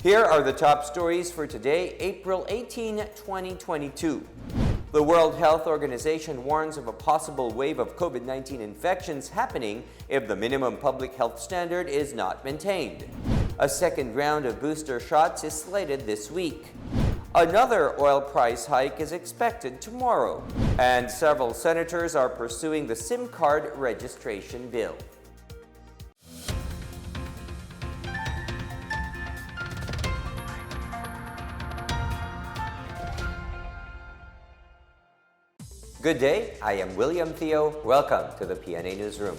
Here are the top stories for today, April 18, 2022. The World Health Organization warns of a possible wave of COVID-19 infections happening if the minimum public health standard is not maintained. A second round of booster shots is slated this week. Another oil price hike is expected tomorrow. And several senators are pursuing the SIM card registration bill. Good day, I am William Theo. Welcome to the PNA Newsroom.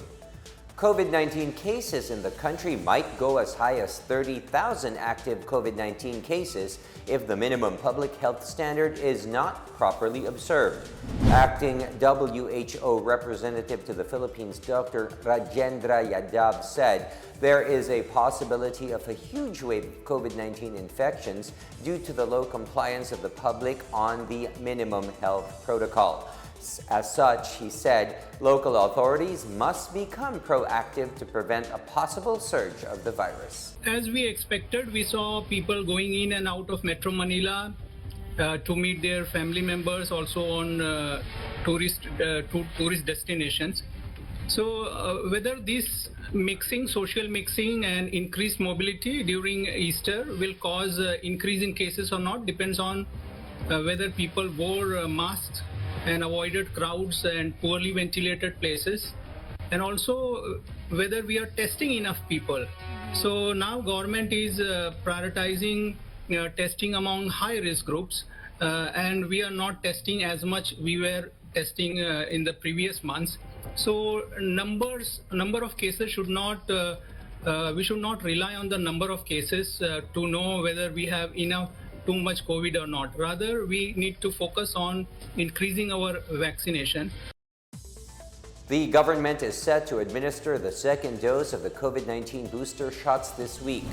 COVID-19 cases in the country might go as high as 30,000 active COVID-19 cases if the minimum public health standard is not properly observed. Acting WHO representative to the Philippines, Dr. Rajendra Yadav, said there is a possibility of a huge wave of COVID-19 infections due to the low compliance of the public on the minimum health protocol. As such, he said, local authorities must become proactive to prevent a possible surge of the virus. As we expected, we saw people going in and out of Metro Manila to meet their family members, also on tourist destinations. So whether this social mixing and increased mobility during Easter will cause increase in cases or not depends on whether people wore masks and avoided crowds and poorly ventilated places, and also whether we are testing enough people. So now government is prioritizing testing among high-risk groups, and we are not testing as much we were testing in the previous months. So number of cases should not we should not rely on the number of cases to know whether we have too much COVID or not. Rather, we need to focus on increasing our vaccination. The government is set to administer the second dose of the COVID-19 booster shots this week.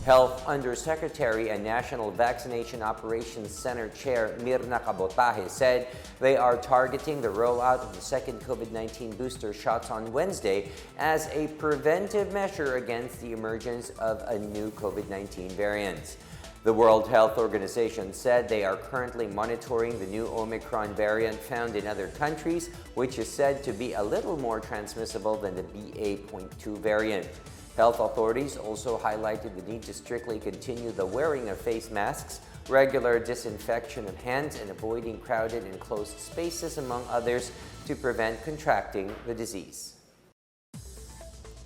Health Undersecretary and National Vaccination Operations Center Chair Mirna Cabotaje said they are targeting the rollout of the second COVID-19 booster shots on Wednesday as a preventive measure against the emergence of a new COVID-19 variant. The World Health Organization said they are currently monitoring the new Omicron variant found in other countries, which is said to be a little more transmissible than the BA.2 variant. Health authorities also highlighted the need to strictly continue the wearing of face masks, regular disinfection of hands, and avoiding crowded and closed spaces, among others, to prevent contracting the disease.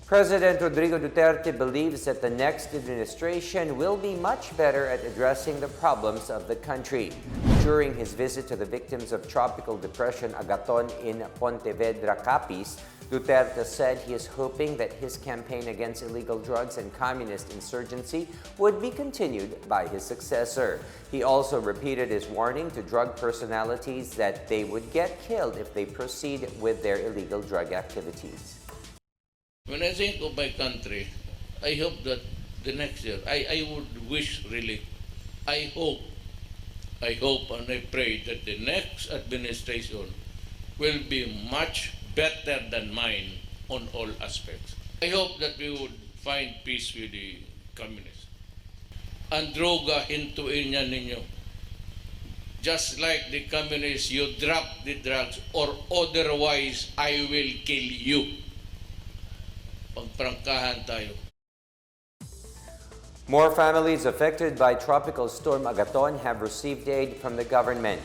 President Rodrigo Duterte believes that the next administration will be much better at addressing the problems of the country. During his visit to the victims of Tropical Depression Agaton in Pontevedra, Capiz, Duterte said he is hoping that his campaign against illegal drugs and communist insurgency would be continued by his successor. He also repeated his warning to drug personalities that they would get killed if they proceed with their illegal drug activities. When I think of my country, I hope that the next year, I would wish really, I hope and I pray that the next administration will be much better than mine on all aspects. I hope that we would find peace with the communists. Ang droga, hintuin niya ninyo. Just like the communists, you drop the drugs or otherwise I will kill you. Pagprangkahan tayo. More families affected by Tropical Storm Agaton have received aid from the government.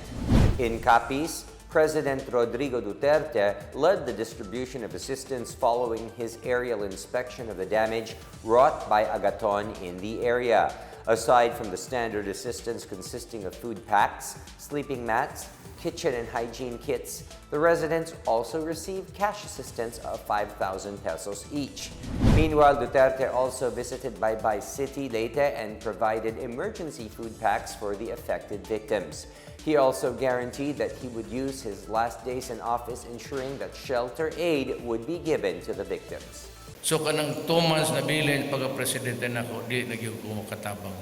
In Capiz, President Rodrigo Duterte led the distribution of assistance following his aerial inspection of the damage wrought by Agaton in the area. Aside from the standard assistance consisting of food packs, sleeping mats, kitchen and hygiene kits, the residents also received cash assistance of 5,000 pesos each. Meanwhile, Duterte also visited Baybay City, Leyte, and provided emergency food packs for the affected victims. He also guaranteed that he would use his last days in office ensuring that shelter aid would be given to the victims. So kanang 2 months na bilin pagka-presidente na ako, di nagyog ko makatabang.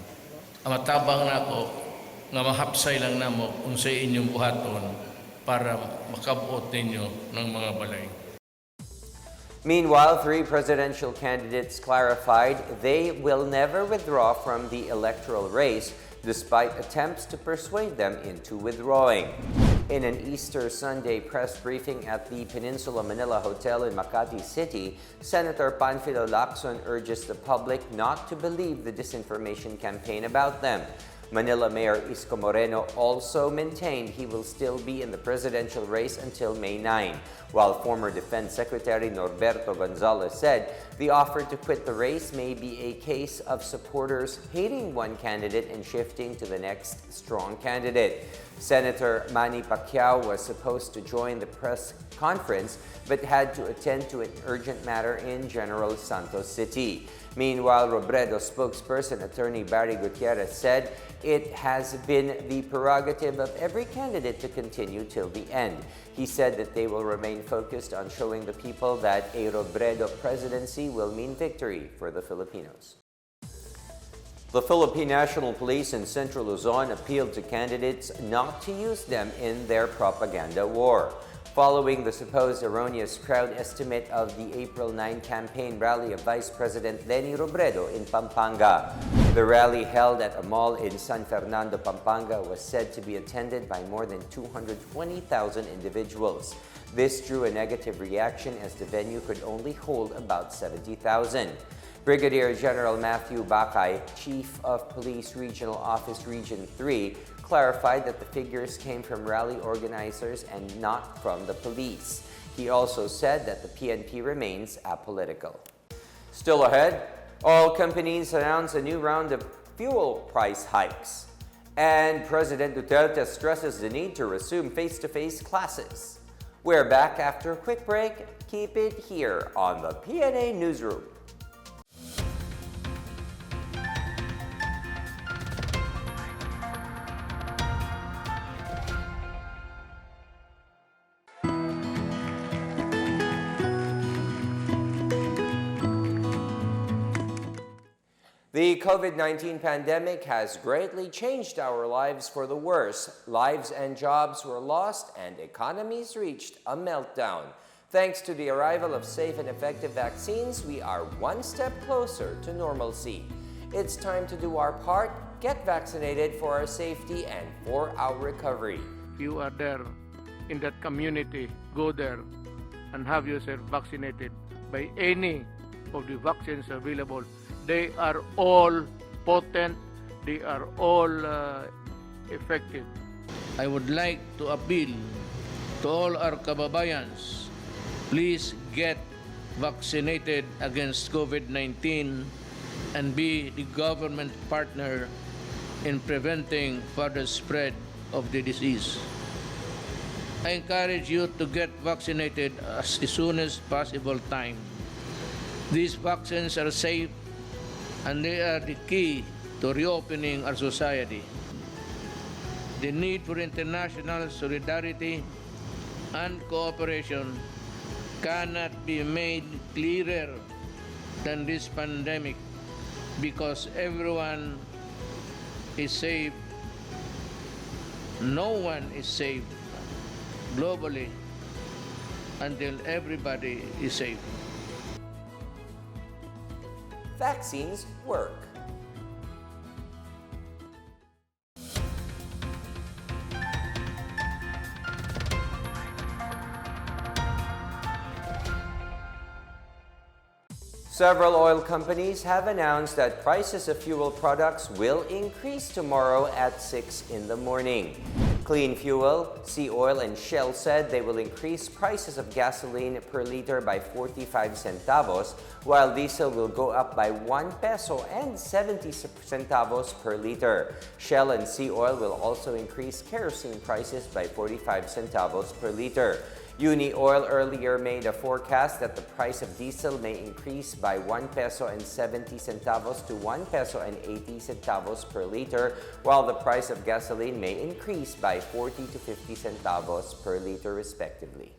Ang matabang na ako, nga mahapsay lang namo kung sa inyong buhaton para makabuot ninyo ng mga balay. Meanwhile, three presidential candidates clarified they will never withdraw from the electoral race despite attempts to persuade them into withdrawing. In an Easter Sunday press briefing at the Peninsula Manila Hotel in Makati City, Senator Panfilo Lacson urges the public not to believe the disinformation campaign about them. Manila Mayor Isko Moreno also maintained he will still be in the presidential race until May 9, while former Defense Secretary Norberto Gonzales said the offer to quit the race may be a case of supporters hating one candidate and shifting to the next strong candidate. Senator Manny Pacquiao was supposed to join the press conference but had to attend to an urgent matter in General Santos City. Meanwhile, Robredo spokesperson Attorney Barry Gutierrez said it has been the prerogative of every candidate to continue till the end. He said that they will remain focused on showing the people that a Robredo presidency will mean victory for the Filipinos. The Philippine National Police in Central Luzon appealed to candidates not to use them in their propaganda war, following the supposed erroneous crowd estimate of the April 9 campaign rally of Vice President Leni Robredo in Pampanga. The rally held at a mall in San Fernando, Pampanga, was said to be attended by more than 220,000 individuals. This drew a negative reaction as the venue could only hold about 70,000. Brigadier General Matthew Bakay, Chief of Police Regional Office Region 3, clarified that the figures came from rally organizers and not from the police. He also said that the PNP remains apolitical. Still ahead, oil companies announce a new round of fuel price hikes. And President Duterte stresses the need to resume face-to-face classes. We're back after a quick break. Keep it here on the PNA Newsroom. The COVID-19 pandemic has greatly changed our lives for the worse. Lives and jobs were lost and economies reached a meltdown. Thanks to the arrival of safe and effective vaccines, we are one step closer to normalcy. It's time to do our part, get vaccinated for our safety and for our recovery. If you are there in that community, go there and have yourself vaccinated by any of the vaccines available. They are all potent, they are all effective. I would like to appeal to all our kababayans, please get vaccinated against COVID-19 and be the government partner in preventing further spread of the disease. I encourage you to get vaccinated as soon as possible time. These vaccines are safe and they are the key to reopening our society. The need for international solidarity and cooperation cannot be made clearer than this pandemic because everyone is safe. No one is safe globally until everybody is safe. Vaccines work. Several oil companies have announced that prices of fuel products will increase tomorrow at 6 in the morning. Clean Fuel, Sea Oil, and Shell said they will increase prices of gasoline per liter by 45 centavos, while diesel will go up by 1 peso and 70 centavos per liter. Shell and Sea Oil will also increase kerosene prices by 45 centavos per liter. Uni Oil earlier made a forecast that the price of diesel may increase by 1 peso and 70 centavos to 1 peso and 80 centavos per liter, while the price of gasoline may increase by 40 to 50 centavos per liter respectively.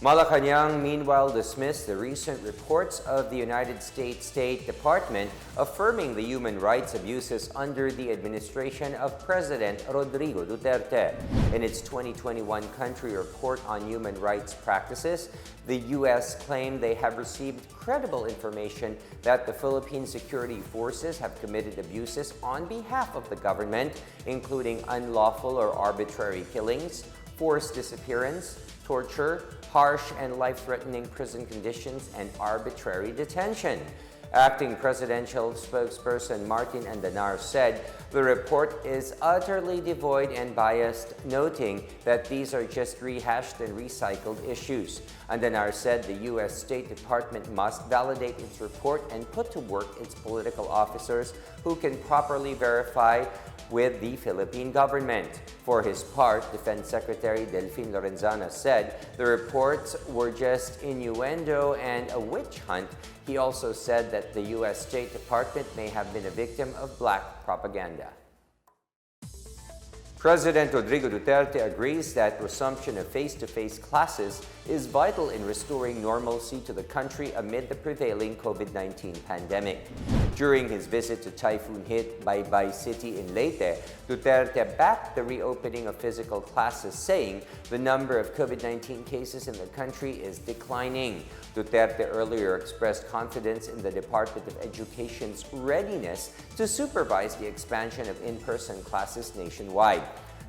Malacanang, meanwhile, dismissed the recent reports of the United States State Department affirming the human rights abuses under the administration of President Rodrigo Duterte. In its 2021 country report on human rights practices, the U.S. claimed they have received credible information that the Philippine security forces have committed abuses on behalf of the government, including unlawful or arbitrary killings, forced disappearance, torture, harsh and life-threatening prison conditions, and arbitrary detention. Acting presidential spokesperson Martin Andanar said the report is utterly devoid and biased, noting that these are just rehashed and recycled issues. Andanar said the U.S. State Department must validate its report and put to work its political officers who can properly verify with the Philippine government. For his part, Defense Secretary Delfin Lorenzana said the reports were just innuendo and a witch hunt. He also said that the U.S. State Department may have been a victim of black propaganda. President Rodrigo Duterte agrees that resumption of face-to-face classes is vital in restoring normalcy to the country amid the prevailing COVID-19 pandemic. During his visit to typhoon-hit Baybay City in Leyte, Duterte backed the reopening of physical classes, saying the number of COVID-19 cases in the country is declining. Duterte earlier expressed confidence in the Department of Education's readiness to supervise the expansion of in-person classes nationwide.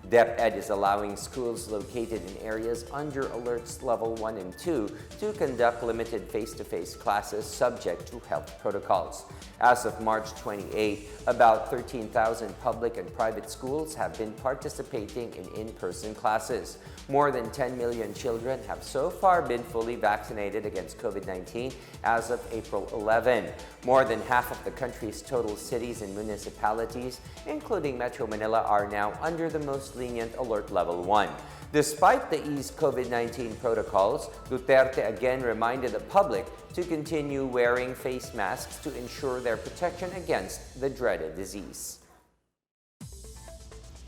DepEd is allowing schools located in areas under alerts level 1 and 2 to conduct limited face-to-face classes subject to health protocols. As of March 28, about 13,000 public and private schools have been participating in in-person classes. More than 10 million children have so far been fully vaccinated against COVID-19 as of April 11. More than half of the country's total cities and municipalities, including Metro Manila, are now under the most lenient alert level 1. Despite the eased COVID-19 protocols, Duterte again reminded the public to continue wearing face masks to ensure their protection against the dreaded disease.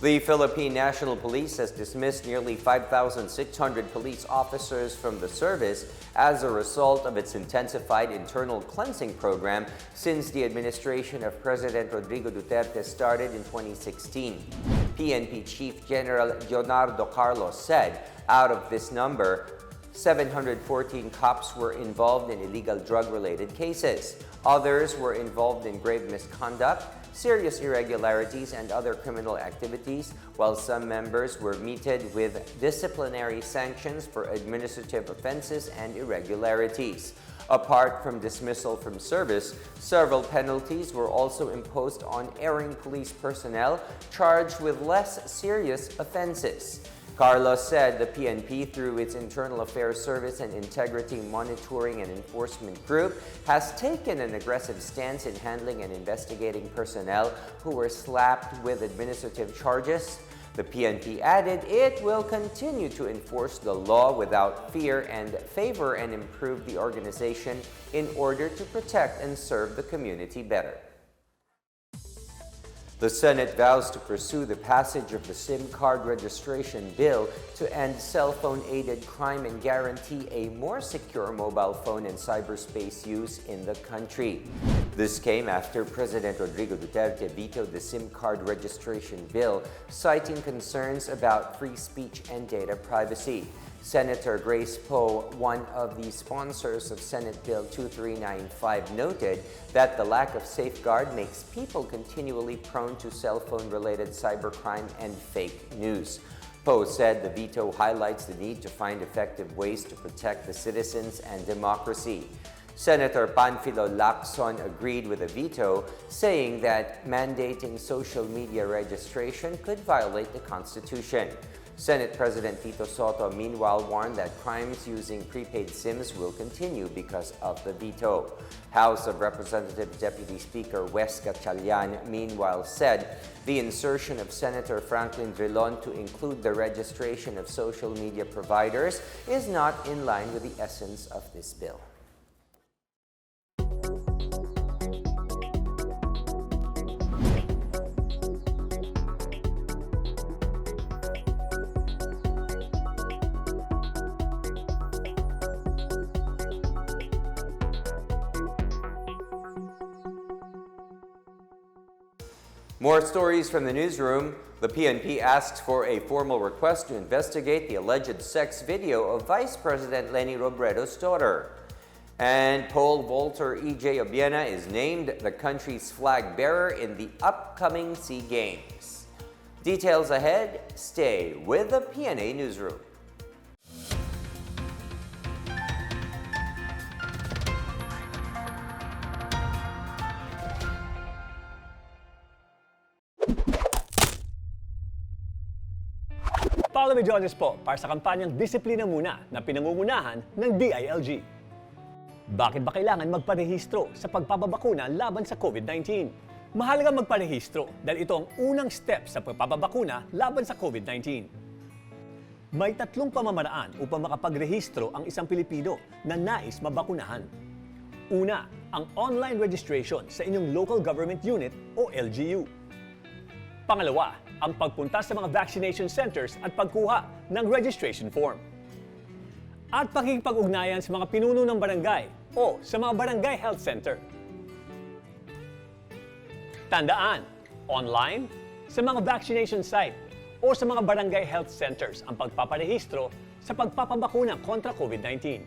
The Philippine National Police has dismissed nearly 5,600 police officers from the service as a result of its intensified internal cleansing program since the administration of President Rodrigo Duterte started in 2016. PNP Chief General Leonardo Carlos said out of this number, 714 cops were involved in illegal drug-related cases. Others were involved in grave misconduct, serious irregularities, and other criminal activities, while some members were meted with disciplinary sanctions for administrative offenses and irregularities. Apart from dismissal from service, several penalties were also imposed on erring police personnel charged with less serious offenses. Carlos said the PNP, through its Internal Affairs Service and Integrity Monitoring and Enforcement Group, has taken an aggressive stance in handling and investigating personnel who were slapped with administrative charges. The PNP added it will continue to enforce the law without fear and favor and improve the organization in order to protect and serve the community better. The Senate vows to pursue the passage of the SIM card registration bill to end cell phone-aided crime and guarantee a more secure mobile phone and cyberspace use in the country. This came after President Rodrigo Duterte vetoed the SIM card registration bill, citing concerns about free speech and data privacy. Senator Grace Poe, one of the sponsors of Senate Bill 2395, noted that the lack of safeguard makes people continually prone to cell phone-related cybercrime and fake news. Poe said the veto highlights the need to find effective ways to protect the citizens and democracy. Senator Panfilo Lacson agreed with the veto, saying that mandating social media registration could violate the Constitution. Senate President Tito Soto, meanwhile, warned that crimes using prepaid SIMs will continue because of the veto. House of Representatives Deputy Speaker Wes Gatchalian, meanwhile, said the insertion of Senator Franklin Drilon to include the registration of social media providers is not in line with the essence of this bill. More stories from the newsroom. The PNP asks for a formal request to investigate the alleged sex video of Vice President Leni Robredo's daughter. And pole vaulter E.J. Obiena is named the country's flag bearer in the upcoming SEA Games. Details ahead. Stay with the PNA Newsroom. Paulo Medjones po para sa kampanyang Disiplina Muna na pinangungunahan ng DILG. Bakit ba kailangan magparehistro sa pagpapabakuna laban sa COVID-19? Mahalaga magparehistro dahil ito ang unang step sa pagpapabakuna laban sa COVID-19. May 3 pamamaraan upang makapagrehistro ang isang Pilipino na nais mabakunahan. Una, ang online registration sa inyong local government unit o LGU. Pangalawa, ang pagpunta sa mga vaccination centers at pagkuha ng registration form. At pakikipag-ugnayan sa mga pinuno ng barangay o sa mga barangay health center. Tandaan, online, sa mga vaccination site o sa mga barangay health centers ang pagpaparehistro sa pagpapabakuna kontra COVID-19.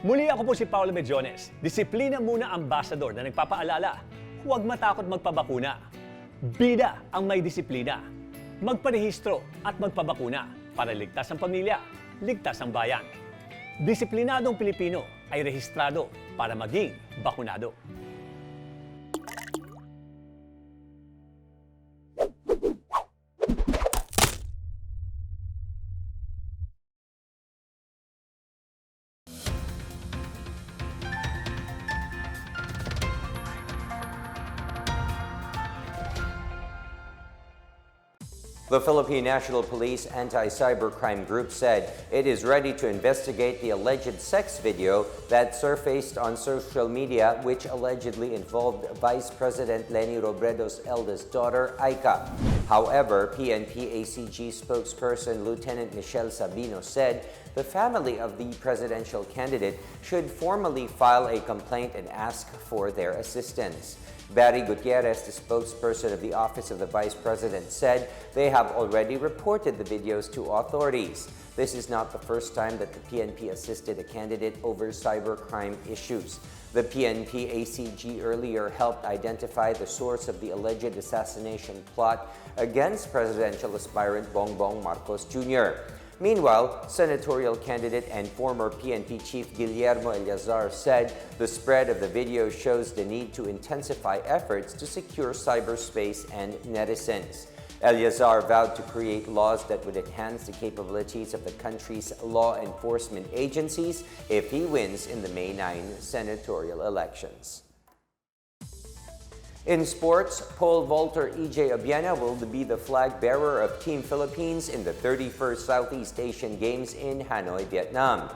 Muli ako po si Paulo Medjones, Disiplina Muna Ambassador na nagpapaalala, huwag matakot magpabakuna. Bida ang may disiplina. Magparehistro at magpabakuna para ligtas ang pamilya, ligtas ang bayan. Disiplinadong Pilipino ay rehistrado para maging bakunado. The Philippine National Police Anti-Cybercrime Group said it is ready to investigate the alleged sex video that surfaced on social media, which allegedly involved Vice President Leni Robredo's eldest daughter, Aika. However, PNP-ACG spokesperson Lieutenant Michelle Sabino said the family of the presidential candidate should formally file a complaint and ask for their assistance. Barry Gutierrez, the spokesperson of the Office of the Vice President, said they have already reported the videos to authorities. This is not the first time that the PNP assisted a candidate over cybercrime issues. The PNP-ACG earlier helped identify the source of the alleged assassination plot against presidential aspirant Bongbong Marcos Jr. Meanwhile, senatorial candidate and former PNP chief Guillermo Eleazar said the spread of the video shows the need to intensify efforts to secure cyberspace and netizens. Eleazar vowed to create laws that would enhance the capabilities of the country's law enforcement agencies if he wins in the May 9 senatorial elections. In sports, pole vaulter E.J. Obiena will be the flag bearer of Team Philippines in the 31st Southeast Asian Games in Hanoi, Vietnam.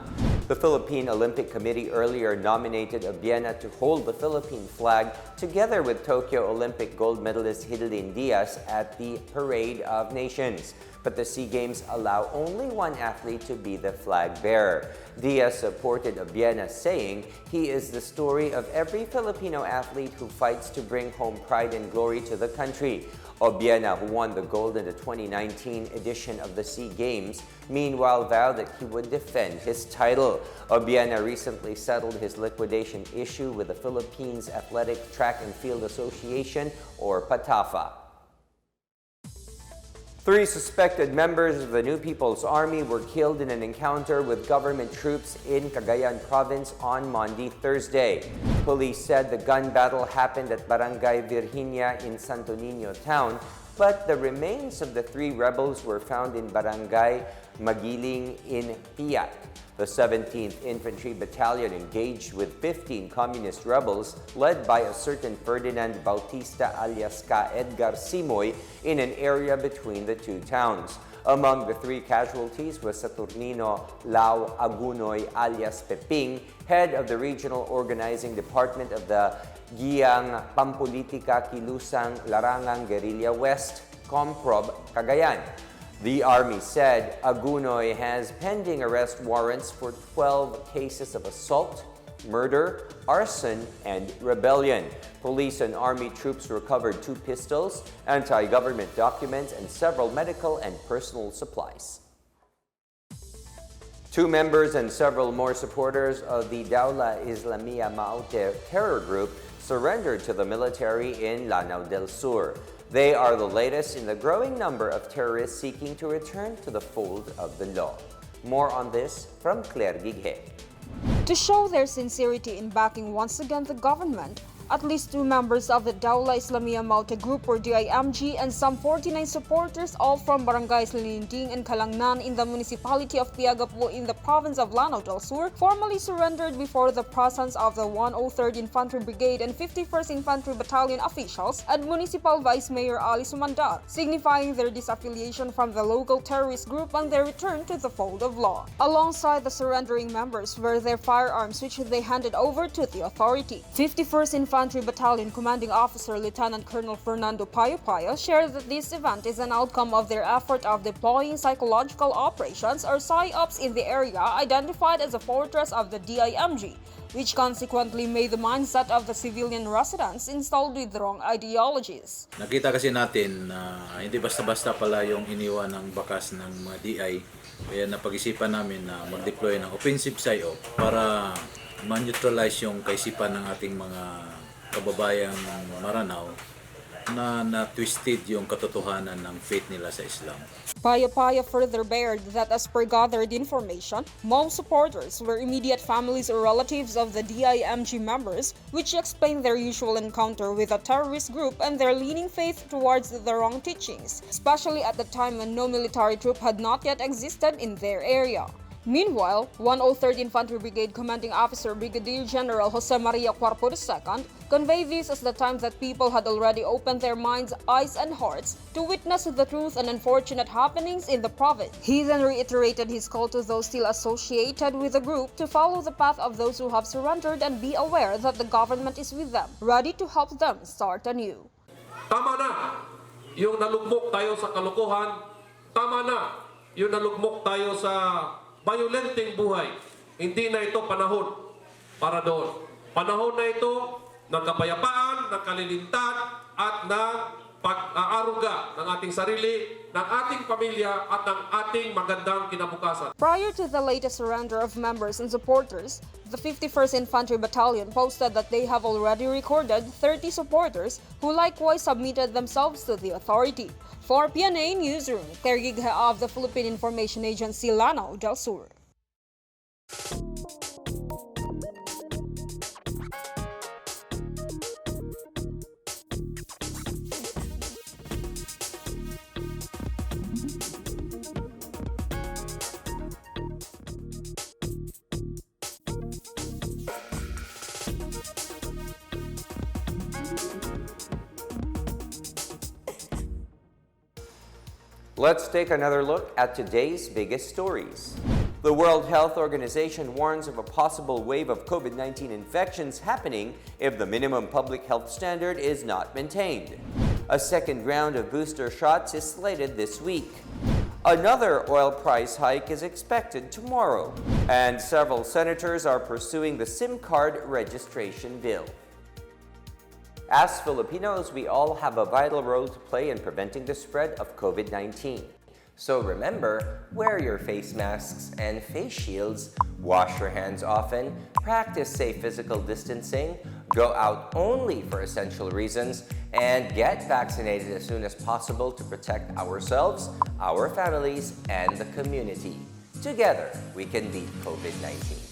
The Philippine Olympic Committee earlier nominated Obiena to hold the Philippine flag together with Tokyo Olympic gold medalist Hidilyn Diaz at the Parade of Nations. But the SEA Games allow only one athlete to be the flag bearer. Diaz supported Obiena, saying he is the story of every Filipino athlete who fights to bring home pride and glory to the country. Obiena, who won the gold in the 2019 edition of the SEA Games, meanwhile vowed that he would defend his title. Obiena recently settled his liquidation issue with the Philippines Athletic Track and Field Association, or PATAFA. 3 suspected members of the New People's Army were killed in an encounter with government troops in Cagayan province on Monday, Thursday. Police said the gun battle happened at Barangay Virginia in Santo Niño town, but the remains of the 3 rebels were found in Barangay Magiling in Piat. The 17th Infantry Battalion engaged with 15 communist rebels led by a certain Ferdinand Bautista alias Ka Edgar Simoy in an area between the 2 towns. Among the 3 casualties was Saturnino Lau Agunoy alias Peping, head of the Regional Organizing Department of the Giyang Pampolitika Kilusang Larangang Guerrilla West, Comprob, Cagayan. The Army said Agunoy has pending arrest warrants for 12 cases of assault, murder, arson, and rebellion. Police and army troops recovered 2 pistols, anti-government documents, and several medical and personal supplies. 2 members and several more supporters of the Dawla Islamia Maute terror group surrendered to the military in Lanao del Sur. They are the latest in the growing number of terrorists seeking to return to the fold of the law. More on this from Claire Gighe. To show their sincerity in backing once again the government, at least 2 members of the Dawla Islamia Maute Group or DIMG and some 49 supporters, all from barangays Lininting and Calangnan in the municipality of Piagapo in the province of Lanao del Sur, formally surrendered before the presence of the 103rd Infantry Brigade and 51st Infantry Battalion officials and Municipal Vice Mayor Ali Sumandar, signifying their disaffiliation from the local terrorist group and their return to the fold of law. Alongside the surrendering members were their firearms, which they handed over to the authority. 51st Infantry Battalion Commanding Officer Lieutenant Colonel Fernando Payo Payo shared that this event is an outcome of their effort of deploying psychological operations or PSYOPs in the area identified as a fortress of the DIMG, which consequently made the mindset of the civilian residents installed with wrong ideologies. Nakita kasi natin na hindi basta-basta pala yung iniwan ng bakas ng mga DI, kaya napag-isipan namin na mag-deploy ng offensive PSYOP para ma-neutralize yung kaisipan ng ating mga kababayang Maranao na twisted yung katotohanan ng faith nila sa Islam. Payo Payo further bared that as per gathered information, most supporters were immediate families or relatives of the DIMG members, which explained their usual encounter with a terrorist group and their leaning faith towards the wrong teachings, especially at the time when no military troop had not yet existed in their area. Meanwhile, 103rd Infantry Brigade Commanding Officer Brigadier General Jose Maria Cuerpo II conveyed this as the time that people had already opened their minds, eyes, and hearts to witness the truth and unfortunate happenings in the province. He then reiterated his call to those still associated with the group to follow the path of those who have surrendered and be aware that the government is with them, ready to help them start anew. Tama na yung nalugmok tayo sa kalokohan. Tama na yung nalugmok tayo sa violenteng buhay. Hindi na ito panahon para doon. Panahon na ito ng kapayapaan, ng kalilintad, at ng pag-aaruga ng ating sarili, ng ating pamilya, at ng ating magandang kinabukasan. Prior to the latest surrender of members and supporters, the 51st Infantry Battalion posted that they have already recorded 30 supporters who likewise submitted themselves to the authority. For PNA Newsroom, Claire Gighe of the Philippine Information Agency, Lanao del Sur. Let's take another look at today's biggest stories. The World Health Organization warns of a possible wave of COVID-19 infections happening if the minimum public health standard is not maintained. A second round of booster shots is slated this week. Another oil price hike is expected tomorrow. And several senators are pursuing the SIM card registration bill. As Filipinos, we all have a vital role to play in preventing the spread of COVID-19. So remember, wear your face masks and face shields, wash your hands often, practice safe physical distancing, go out only for essential reasons, and get vaccinated as soon as possible to protect ourselves, our families, and the community. Together, we can beat COVID-19.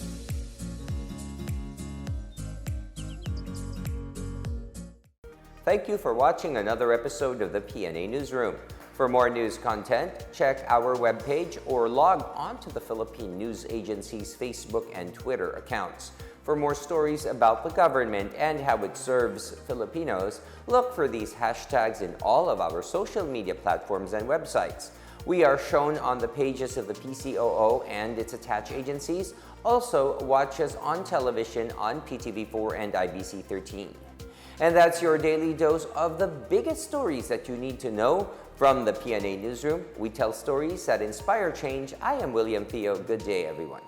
Thank you for watching another episode of the PNA Newsroom. For more news content, check our webpage or log on to the Philippine News Agency's Facebook and Twitter accounts. For more stories about the government and how it serves Filipinos, look for these hashtags in all of our social media platforms and websites. We are shown on the pages of the PCOO and its attached agencies. Also, watch us on television on PTV4 and IBC 13. And that's your daily dose of the biggest stories that you need to know from the PNA Newsroom. We tell stories that inspire change. I am William Theo. Good day, everyone.